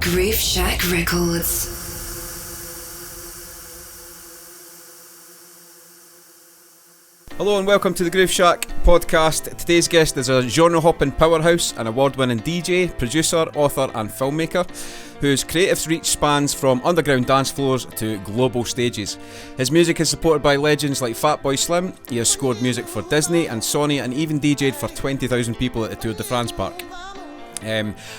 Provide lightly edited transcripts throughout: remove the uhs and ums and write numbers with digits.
Groove Shack Records. Hello and welcome to the Groove Shack podcast. Today's guest is a genre-hopping powerhouse, an award-winning DJ, producer, author and filmmaker whose creative reach spans from underground dance floors to global stages. His music is supported by legends like Fatboy Slim. He has scored music for Disney and Sony and even DJ'd for 20,000 people at the Tour de France Park.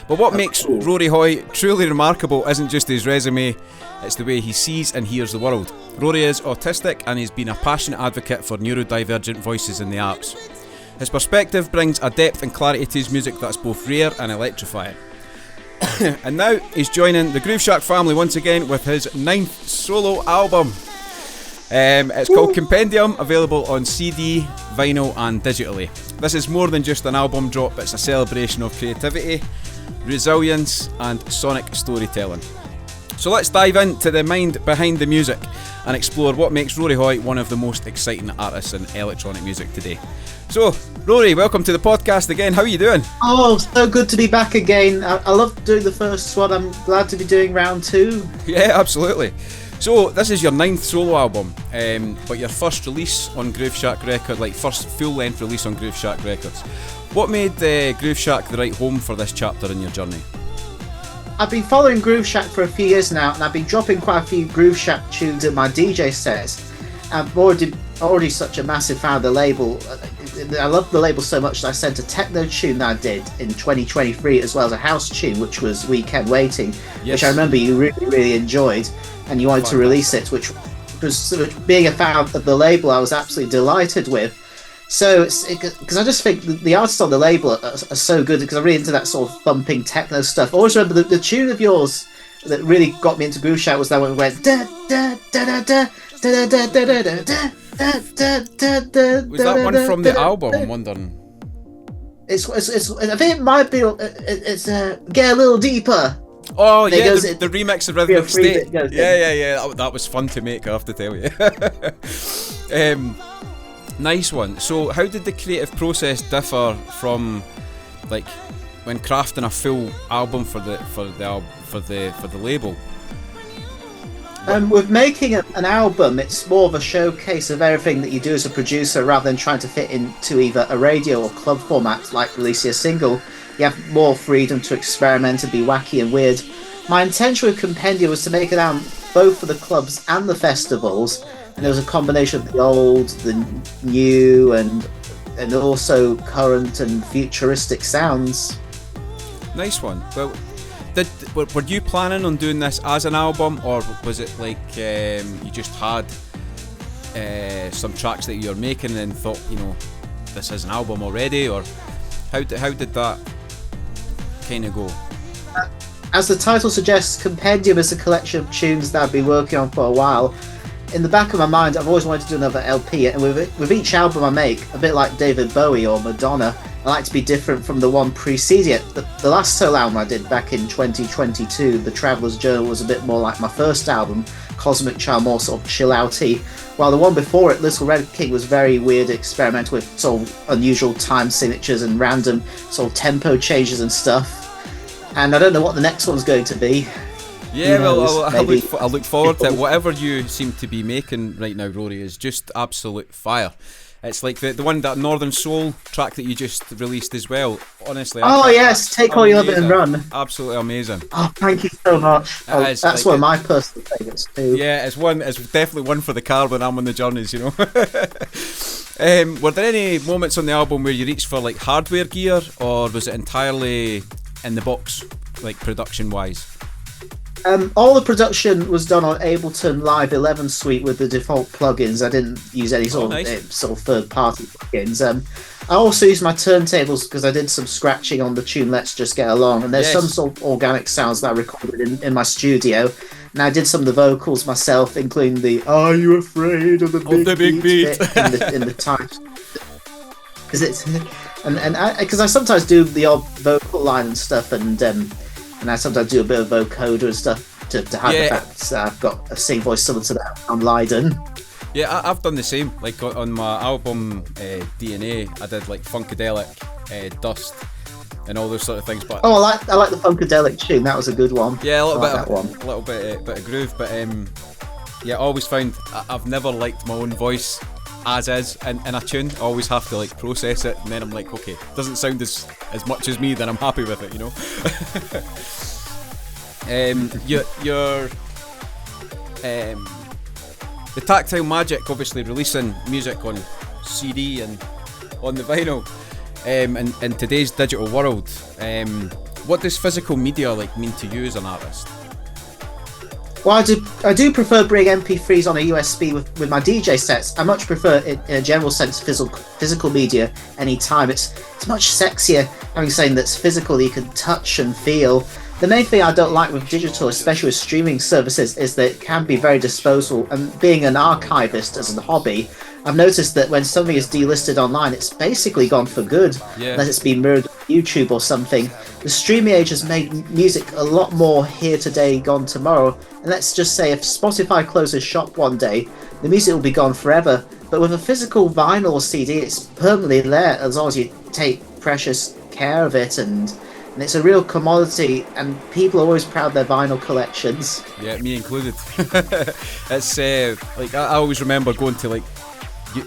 But what makes Rory Hoy truly remarkable isn't just his resume, it's the way he sees and hears the world. Rory is autistic and he's been a passionate advocate for neurodivergent voices in the arts. His perspective brings a depth and clarity to his music that's both rare and electrifying. And now he's joining the Groove Shack family once again with his 9th solo album. It's called Compendium, available on CD, vinyl and digitally. This is more than just an album drop, it's a celebration of creativity, resilience and sonic storytelling. So let's dive into the mind behind the music and explore what makes Rory Hoy one of the most exciting artists in electronic music today. So, Rory, welcome to the podcast again. How are you doing? Oh, so good to be back again. I loved doing the first one. I'm glad to be doing round 2. Yeah, absolutely. So, this is your 9th solo album, but your first release on Groove Shack Records, like first full-length release on Groove Shack Records. What made Groove Shack the right home for this chapter in your journey? I've been following Groove Shack for a few years now, and I've been dropping quite a few Groove Shack tunes in my DJ sets. I'm already such a massive fan of the label. I love the label so much that I sent a techno tune that I did in 2023, as well as a house tune, which was Weekend Waiting, yes. Which I remember you really, really enjoyed, and you wanted to release it, which was sort of, being a fan of the label, I was absolutely delighted with. So, because I just think the artists on the label are so good, because I'm really into that sort of thumping techno stuff. I always remember the tune of yours that really got me into Groove Shack was that one where it went da da da da da da da da da da da da da. Was that one from the album, I'm wondering? It's I think it might be. It's Get a Little Deeper. Oh yeah, the remix of Rhythmic State. Yeah. That was fun to make, I have to tell you. Nice one. So, how did the creative process differ from, like, when crafting a full album for the label? With making an album, it's more of a showcase of everything that you do as a producer, rather than trying to fit into either a radio or club format, like releasing a single. You have more freedom to experiment and be wacky and weird. My intention with Compendium was to make an album both for the clubs and the festivals. And there was a combination of the old, the new, and also current and futuristic sounds. Nice one. Well, were you planning on doing this as an album, or was it like you just had some tracks that you were making and thought, this is an album already, or how did that kind of go? As the title suggests, Compendium is a collection of tunes that I've been working on for a while. In the back of my mind, I've always wanted to do another LP, and with each album I make, a bit like David Bowie or Madonna, I like to be different from the one preceding it. The last solo album I did back in 2022, The Traveller's Journal, was a bit more like my first album, Cosmic Child, more sort of chill-outy, while the one before it, Little Red King, was very weird, experimental with sort of unusual time signatures and random sort of tempo changes and stuff. And I don't know what the next one's going to be. Yeah, well, I look forward to it. Whatever you seem to be making right now, Rory, is just absolute fire. It's like the one, that Northern Soul track that you just released as well. Honestly. Yes, Take All You Love It and Run. Absolutely amazing. Oh, thank you so much. That's like one of my personal favourites too. Yeah, it's definitely one for the car when I'm on the journeys, Were there any moments on the album where you reached for like hardware gear, or was it entirely in the box, like production wise? All the production was done on Ableton Live 11 Suite with the default plugins. I didn't use any sort of third-party plugins. I also used my turntables because I did some scratching on the tune Let's Just Get Along, and there's some sort of organic sounds that I recorded in my studio. And I did some of the vocals myself, including the "Are You Afraid of the Big Beat?" bit in the types. Because because I sometimes do the odd vocal line and stuff, and I sometimes do a bit of vocoder and stuff to hide the fact that I've got a sing voice similar to that on Leiden. Yeah, I've done the same. Like on my album DNA, I did like Funkadelic, Dust, and all those sort of things. But I like the Funkadelic tune. That was a good one. Yeah, a little bit of groove. But yeah, I always found I've never liked my own voice as is in a tune. I always have to like process it, and then I'm like, okay, doesn't sound as much as me, then I'm happy with it, you know. Your the Tactile Magic, obviously releasing music on CD and on the vinyl, in today's digital world, what does physical media like mean to you as an artist? Well, I do prefer bringing MP3s on a USB with my DJ sets. I much prefer, in a general sense, physical media anytime. It's much sexier having something that's physical that you can touch and feel. The main thing I don't like with digital, especially with streaming services, is that it can be very disposable. And being an archivist as a hobby, I've noticed that when something is delisted online, it's basically gone for good, unless it's been mirrored on YouTube or something. The streaming age has made music a lot more here today, gone tomorrow. And let's just say if Spotify closes shop one day, the music will be gone forever. But with a physical vinyl or CD, it's permanently there as long as you take precious care of it, and it's a real commodity, and people are always proud of their vinyl collections. Yeah, me included. It's like I always remember going to like,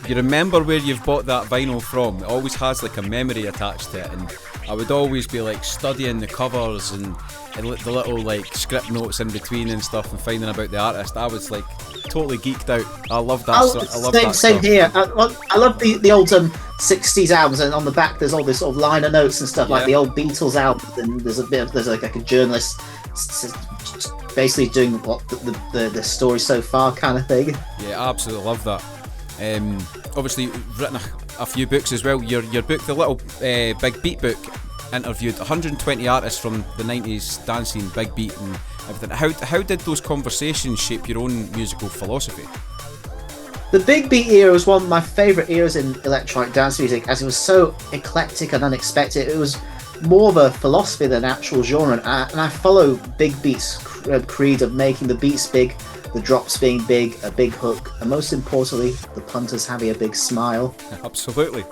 you remember where you've bought that vinyl from. It always has like a memory attached to it, and I would always be like studying the covers and the little like script notes in between and stuff, and finding about the artist. I was like totally geeked out. I love that. I love that same stuff. Here. I love the old 60s albums, and on the back there's all this sort of liner notes and stuff, like the old Beatles albums, and there's like a journalist basically doing what the story so far kind of thing. Yeah, I absolutely love that. Obviously you've written a few books as well. Your book, the little Big Beat book, interviewed 120 artists from the 90s dance scene, big beat and everything. How did those conversations shape your own musical philosophy? The Big Beat era was one of my favourite eras in electronic dance music, as it was so eclectic and unexpected. It was more of a philosophy than an actual genre, and I follow Big Beat's creed of making the beats big, the drops being big, a big hook, and most importantly, the punters having a big smile. Absolutely.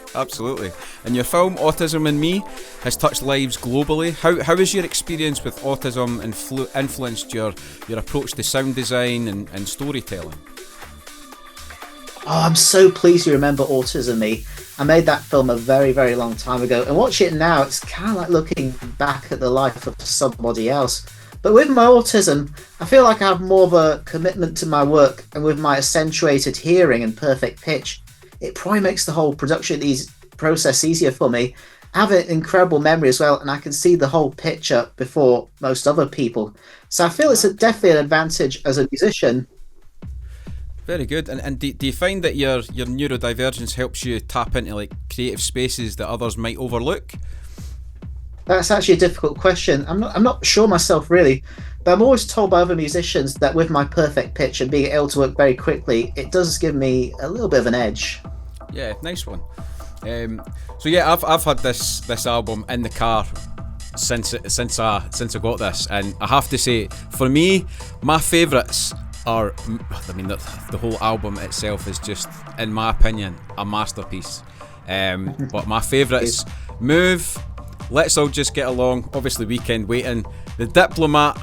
And your film Autism and Me has touched lives globally. How has your experience with autism influenced your approach to sound design and storytelling? Oh, I'm so pleased you remember Autism and Me. I made that film a very, very long time ago, and watching it now, it's kind of like looking back at the life of somebody else. But with my autism, I feel like I have more of a commitment to my work, and with my accentuated hearing and perfect pitch, it probably makes the whole production process easier for me. I have an incredible memory as well, and I can see the whole picture before most other people. So I feel it's definitely an advantage as a musician. Very good. And do you find that your neurodivergence helps you tap into like creative spaces that others might overlook? That's actually a difficult question. I'm not sure myself really, but I'm always told by other musicians that with my perfect pitch and being able to work very quickly, it does give me a little bit of an edge. Yeah, nice one. So yeah, I've had this album in the car since I got this, and I have to say, for me, my favourites are, I mean, the whole album itself is just, in my opinion, a masterpiece. But my favourites: Move, Let's All Just Get Along, obviously Weekend Waiting, The Diplomat,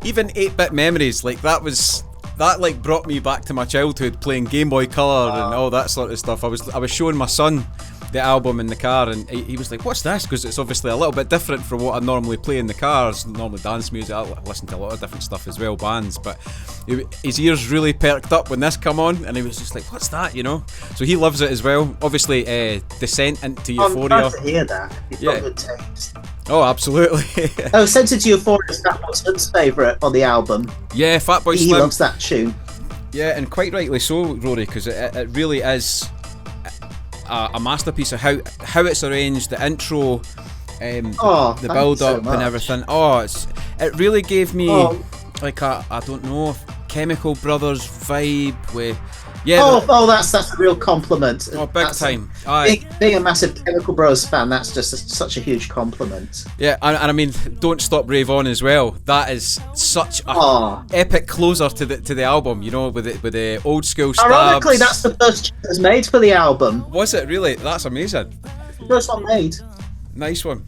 even 8-Bit Memories. Like that like brought me back to my childhood, playing Game Boy Color and all that sort of stuff. I was showing my son the album in the car, and he was like, "What's this?" Because it's obviously a little bit different from what I normally play in the car. It's normally dance music. I listen to a lot of different stuff as well, bands, but his ears really perked up when this come on, and he was just like, "What's that?" You know. So he loves it as well. Obviously, Descent into Euphoria. I'm glad to hear that. You've got good taste. Oh, absolutely. Sent Into Euphoria is Fatboy Slim's favourite on the album. Yeah, Fatboy Slim. He loves that tune. Yeah, and quite rightly so, Rory, because it really is a masterpiece of how it's arranged, the intro, the build up and everything. It really gave me like I don't know, Chemical Brothers vibe with. Yeah. That's a real compliment. Oh, big time. Being a massive Chemical Bros fan, that's just such a huge compliment. Yeah, and I mean, Don't Stop Rave On as well. That is such a epic closer to the album. You know, with the old school stabs. Ironically, that's the first tune that's made for the album. Was it really? That's amazing. It's the first one made. Nice one.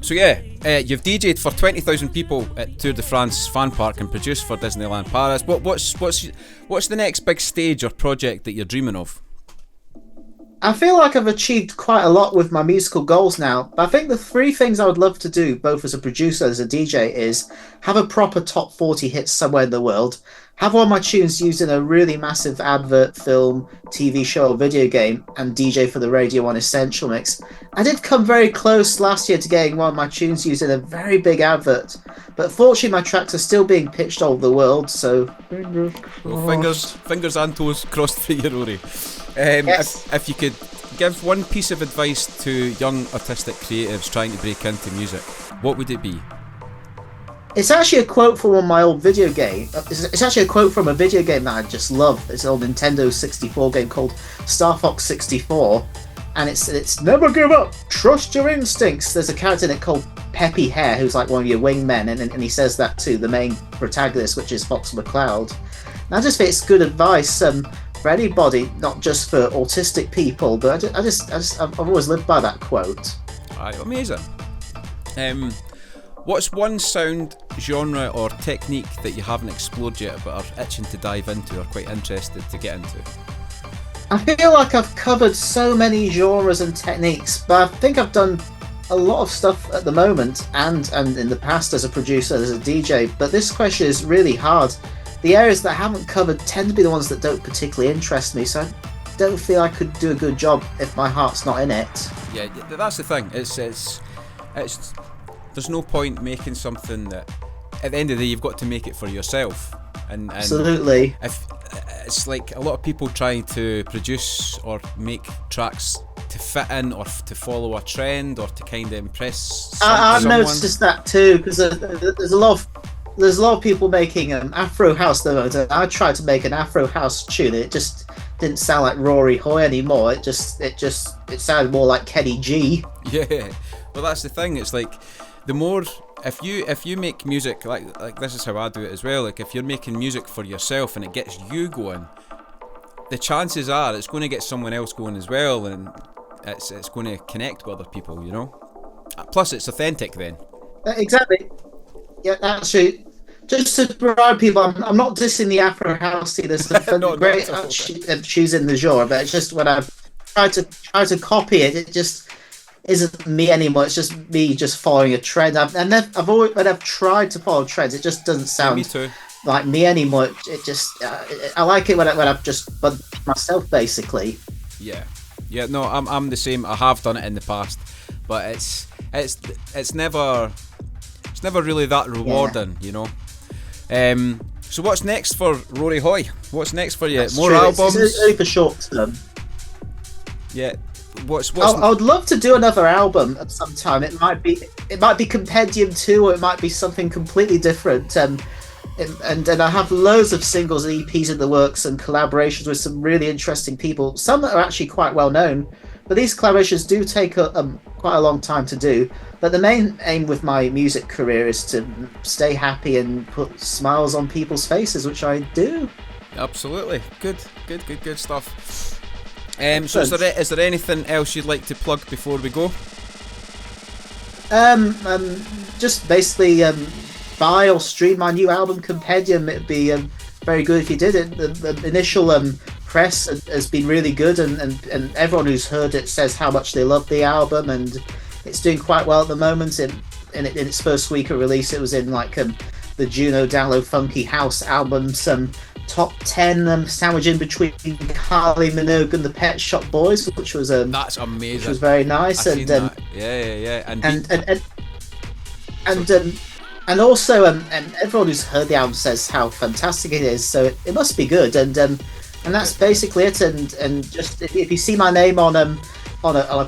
So yeah, you've DJ'd for 20,000 people at Tour de France fan park and produced for Disneyland Paris. What's the next big stage or project that you're dreaming of? I feel like I've achieved quite a lot with my musical goals now, but I think the three things I would love to do, both as a producer and as a DJ, is have a proper top 40 hit somewhere in the world, have all my tunes used in a really massive advert, film, TV show, or video game, and DJ for the Radio 1 Essential Mix. I did come very close last year to getting one of my tunes used in a very big advert, but fortunately my tracks are still being pitched all over the world, so... Fingers and toes crossed for you, Rory. Yes. If you could give one piece of advice to young artistic creatives trying to break into music, what would it be? It's actually a quote from one of my old video game. It's actually a quote from a video game that I just love. It's an old Nintendo 64 game called Star Fox 64, and it's never give up, trust your instincts. There's a character in it called Peppy Hare who's like one of your wingmen, and he says that to the main protagonist, which is Fox McCloud. And I just think it's good advice for anybody, not just for autistic people. But I've always lived by that quote. Amazing. What's one sound, genre or technique that you haven't explored yet but are itching to dive into or quite interested to get into? I feel like I've covered so many genres and techniques, but I think I've done a lot of stuff at the moment and in the past as a producer, as a DJ, but this question is really hard. The areas that I haven't covered tend to be the ones that don't particularly interest me, so I don't feel I could do a good job if my heart's not in it. Yeah, that's the thing. It's there's no point making something that, at the end of the day, you've got to make it for yourself. And absolutely. If it's like a lot of people trying to produce or make tracks to fit in or to follow a trend or to kind of impress I've someone. noticed that too, because there's a lot of people making Afro house at the moment. I tried to make an Afro house tune, and it just didn't sound like Rory Hoy anymore. It sounded more like Kenny G. Yeah, well that's the thing. It's like the more if you make music like this is how I do it as well. Like if you're making music for yourself and it gets you going, the chances are it's going to get someone else going as well, and it's going to connect with other people. You know. Plus, it's authentic then. Exactly. Yeah, actually, just to provide people, I'm not dissing the Afro house scene. There's some great choosing the genre, but it's just when I've tried to copy it, it just isn't me anymore. It's just me just following a trend. When I've tried to follow trends, it just doesn't sound like me anymore. It just I like it when I've just done myself basically. Yeah. No, I'm the same. I have done it in the past, but it's never really that rewarding, you know. So what's next for Rory Hoy? What's next for you? That's More true. albums? It's only for short term. Yeah. I would love to do another album at some time. It might be Compendium 2, or it might be something completely different. And I have loads of singles and EPs in the works and collaborations with some really interesting people. Some that are actually quite well known, but these collaborations do take quite a long time to do. But the main aim with my music career is to stay happy and put smiles on people's faces, which I do. Absolutely. Good stuff. So is there anything else you'd like to plug before we go? Just basically buy or stream my new album Compendium. It'd be very good if you did it. The initial press has been really good, and everyone who's heard it says how much they love the album, and it's doing quite well at the moment. In its first week of release, it was in like the Juno Download Funky House albums top 10, sandwich in between Kylie Minogue and the Pet Shop Boys, which was that's amazing. Which was very nice. I've seen that. Yeah. And also and everyone who's heard the album says how fantastic it is, so it must be good. And that's basically it. And just if you see my name on a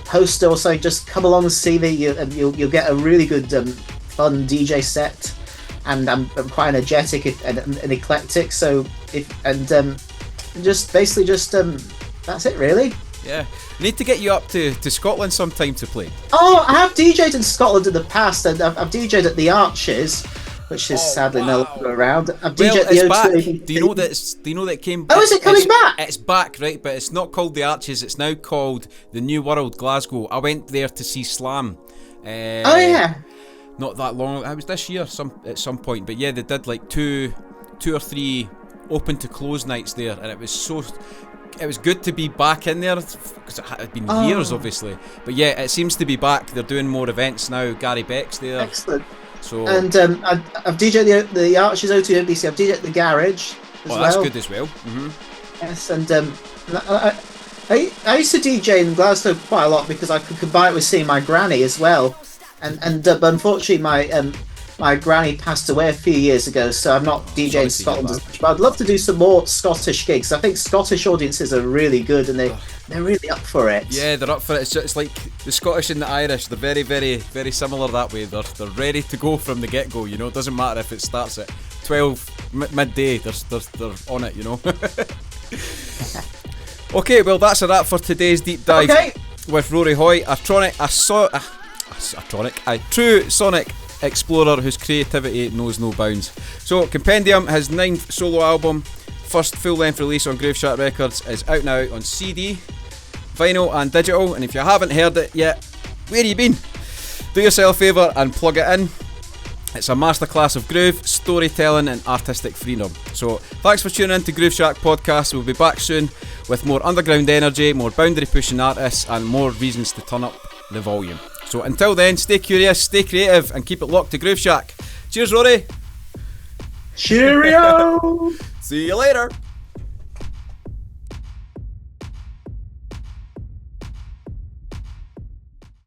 poster or something, just come along and see me. You'll get a really good fun DJ set. And I'm quite energetic and eclectic, so that's it really. Yeah, need to get you up to Scotland sometime to play. Oh, I have DJed in Scotland in the past, and I've DJed at the Arches, which is sadly no longer around. I've Well, DJed it's the back. O2. Do you know that it came? Oh, is it coming back? It's back, right? But it's not called the Arches. It's now called the New World, Glasgow. I went there to see Slam. Oh yeah. Not that long. It was this year, at some point. But yeah, they did like two or three open to close nights there, and it was good to be back in there because it had been years, obviously. But yeah, it seems to be back. They're doing more events now. Gary Beck's there. Excellent. So and I've DJed the Arches O2 OBC. I've DJed the Garage as well. That's good as well. Mm-hmm. Yes, and I used to DJ in Glasgow quite a lot because I could combine it with seeing my granny as well. But unfortunately, my granny passed away a few years ago, so I'm not DJing in Scotland as much. But I'd love to do some more Scottish gigs. I think Scottish audiences are really good, and they're really up for it. Yeah, they're up for it. It's like the Scottish and the Irish. They're very, very, very similar that way. They're ready to go from the get go. You know, it doesn't matter if it starts at 12 midday. They're on it. You know. Okay, well that's a wrap for today's deep dive with Rory Hoy, a true sonic explorer whose creativity knows no bounds. So Compendium, his 9th solo album, first full-length release on Grooveshark Records, is out now on CD, vinyl and digital, and if you haven't heard it yet, where you been? Do yourself a favour and plug it in. It's a masterclass of groove, storytelling and artistic freedom. So thanks for tuning in to Grooveshark Podcast. We'll be back soon with more underground energy, more boundary pushing artists and more reasons to turn up the volume. So until then, stay curious, stay creative and keep it locked to Grooveshark. Cheers, Rory. Cheerio. See you later.